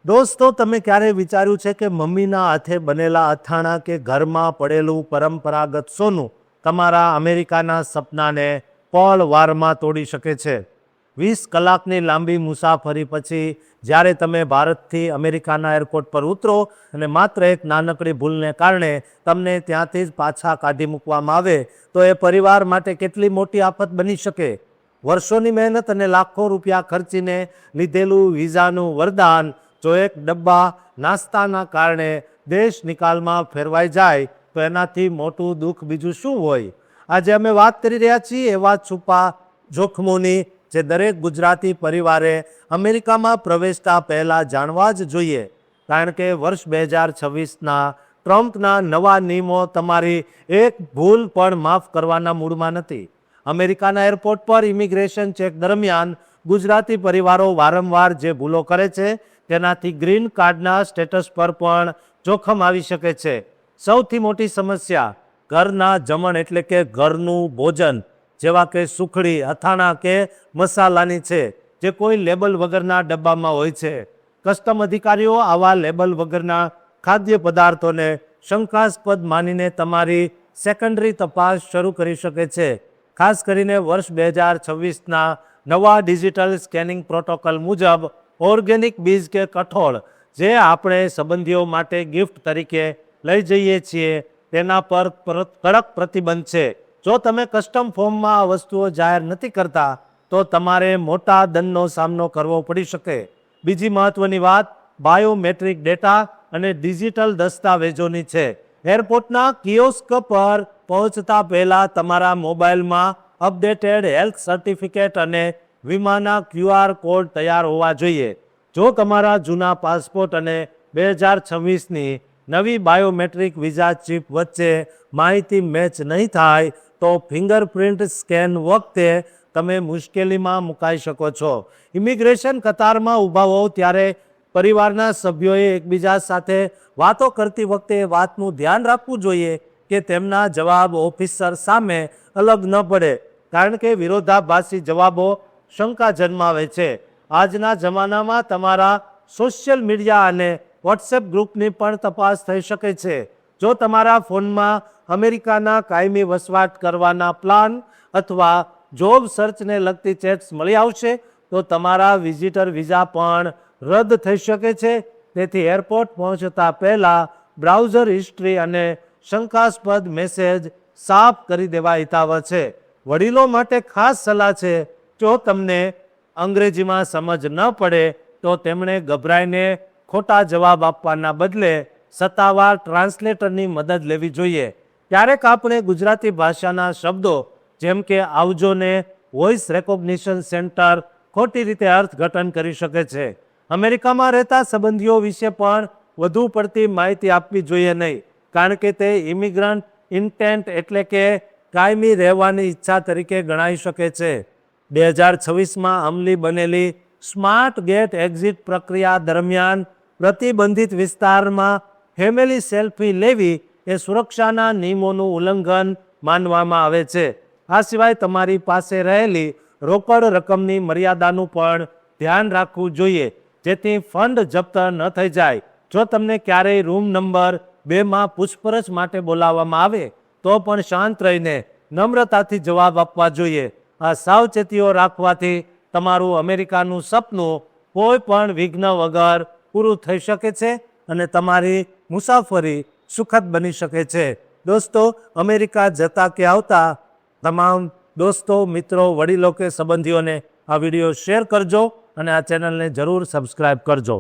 દોસ્તો, તમે ક્યારે વિચાર્યું છે કે મમ્મીના હાથે બનેલા અથાણા કે ઘરમાં પડેલું પરંપરાગત સોનું તમારા અમેરિકાના સપનાને પળવારમાં તોડી શકે છે? 20 કલાકની લાંબી મુસાફરી પછી જ્યારે તમે ભારતથી અમેરિકાના એરપોર્ટ પર ઉતરો અને માત્ર એક નાનકડી ભૂલને કારણે તમને ત્યાંથી જ પાછા કાઢી મૂકવામાં આવે તો એ પરિવાર માટે કેટલી મોટી આફત બની શકે? વર્ષોની મહેનત અને લાખો રૂપિયા ખર્ચીને લીધેલું વિઝાનું વરદાન જો એક ડબ્બા નાસ્તાના કારણે દેશ નિકાલમાં ફેરવાઈ જાય તો એનાથી મોટું દુઃખ બીજું શું હોય? આજે અમે વાત કરી રહ્યા છીએ એવા છુપા જોખમોની જે દરેક ગુજરાતી પરિવારે અમેરિકામાં પ્રવેશતા પહેલાં જાણવા જ જોઈએ, કારણ કે વર્ષ 2026ના ટ્રમ્પના નવા નિયમો તમારી એક ભૂલ પણ માફ કરવાના મૂડમાં નથી. અમેરિકાના એરપોર્ટ પર ઇમિગ્રેશન ચેક દરમિયાન ગુજરાતી પરિવારો વારંવાર જે ભૂલો કરે છે તેનાથી ગ્રીન કાર્ડના સ્ટેટસ પર પણ જોખમ આવી શકે છે. સૌથી મોટી સમસ્યા ઘરના જમણ એટલે કે ઘરનું ભોજન જેવા કે સુખડી, અથાણા કે મસાલાની છે, જે કોઈ લેબલ વગરના ડબ્બામાં હોય છે. કસ્ટમ અધિકારીઓ આવા લેબલ વગરના ખાદ્ય પદાર્થોને શંકાસ્પદ માનીને તમારી સેકન્ડરી તપાસ શરૂ કરી શકે છે. ખાસ કરીને વર્ષ 2026ના નવા ડિજિટલ સ્કેનિંગ પ્રોટોકોલ મુજબ ઓર્ગેનિક બીજ કે કઠોળ જે આપણે સંબંધીઓ માટે ગિફ્ટ તરીકે લઈ જઈએ છીએ તેના પર કડક પ્રતિબંધ છે. જો તમે કસ્ટમ ફોર્મમાં આ વસ્તુઓ જાહેર નથી કરતા તો તમારે મોટા દંડનો સામનો કરવો પડી શકે. બીજી મહત્વની વાત બાયોમેટ્રિક ડેટા અને ડિજિટલ દસ્તાવેજોની છે. એરપોર્ટના કિયોસ્ક પર પહોંચતા પહેલાં તમારા મોબાઈલમાં અપડેટેડ હેલ્થ સર્ટિફિકેટ અને વીમાના QR કોડ તૈયાર હોવા જોઈએ. જો તમારા જૂના પાસપોર્ટ અને 2026ની નવી બાયોમેટ્રિક વિઝા ચિપ વચ્ચે માહિતી મેચ નહીં થાય તો ફિંગરપ્રિન્ટ સ્કેન વખતે તમે મુશ્કેલીમાં મુકાઈ શકો છો. ઇમિગ્રેશન કતારમાં ઊભા હો ત્યારે પરિવારના સભ્યોએ એકબીજા સાથે વાતો કરતી વખતે વાતનું ધ્યાન રાખવું જોઈએ કે તેમના જવાબ ઓફિસર સામે અલગ ન પડે, કારણ કે વિરોધાભાસી જવાબો શંકા જન્માવે છે. આજના જમાનામાં તમારા સોશિયલ મીડિયા અને વોટ્સએપ ગ્રુપની પણ તપાસ થઈ શકે છે. જો તમારા ફોનમાં અમેરિકાના કાયમી વસવાટ કરવાના પ્લાન અથવા જોબ સર્ચને લગતી ચેટ્સ મળી આવશે તો તમારા વિઝિટર વિઝા પણ રદ થઈ શકે છે. તેથી એરપોર્ટ પહોંચતા પહેલાં બ્રાઉઝર હિસ્ટ્રી અને શંકાસ્પદ મેસેજ સાફ કરી દેવા હિતાવહ છે. વડીલો માટે ખાસ સલાહ છે, જો તમને અંગ્રેજીમાં સમજ ન પડે તો તેમણે ગભરાઈને ખોટા જવાબ આપવાના બદલે સત્તાવાર ટ્રાન્સલેટરની મદદ લેવી જોઈએ. ક્યારેક આપણે ગુજરાતી ભાષાના શબ્દો જેમ કે આવજોને વોઇસ રેકોગ્નિશન સેન્ટર ખોટી રીતે અર્થઘટન કરી શકે છે. અમેરિકામાં રહેતા સંબંધીઓ વિશે પણ વધુ પડતી માહિતી આપવી જોઈએ નહીં, કારણ કે તે ઇમિગ્રન્ટ ઇન્ટેન્ટ એટલે કે કાયમી રહેવાની ઈચ્છા તરીકે ગણાઈ શકે છે. 2026માં અમલી બનેલી સ્માર્ટ ગેટ એક્ઝિટ પ્રક્રિયા દરમિયાન પ્રતિબંધિત વિસ્તારમાં ફેમિલી સેલ્ફી લેવી એ સુરક્ષાના નિયમોનું ઉલ્લંઘન માનવામાં આવે છે. આ સિવાય તમારી પાસે રહેલી રોકડ રકમની મર્યાદાનું પણ ધ્યાન રાખવું જોઈએ, જેથી ફંડ જપ્ત ન થઈ જાય. જો તમને ક્યારેય રૂમ નંબર 2માં પૂછપરછ માટે બોલાવવામાં આવે તો પણ શાંત રહીને નમ્રતાથી જવાબ આપવા જોઈએ. આ સાવચેતીઓ રાખવાથી તમારું અમેરિકાનું સપનું કોઈ પણ વિઘ્ન વગર પૂરું થઈ શકે છે અને તમારી મુસાફરી સુખદ બની શકે છે. દોસ્તો, અમેરિકા જતા કે આવતા તમામ દોસ્તો, મિત્રો, વડીલો કે સંબંધીઓને આ વિડીયો શેર કરજો અને આ ચેનલને જરૂર સબસ્ક્રાઈબ કરજો.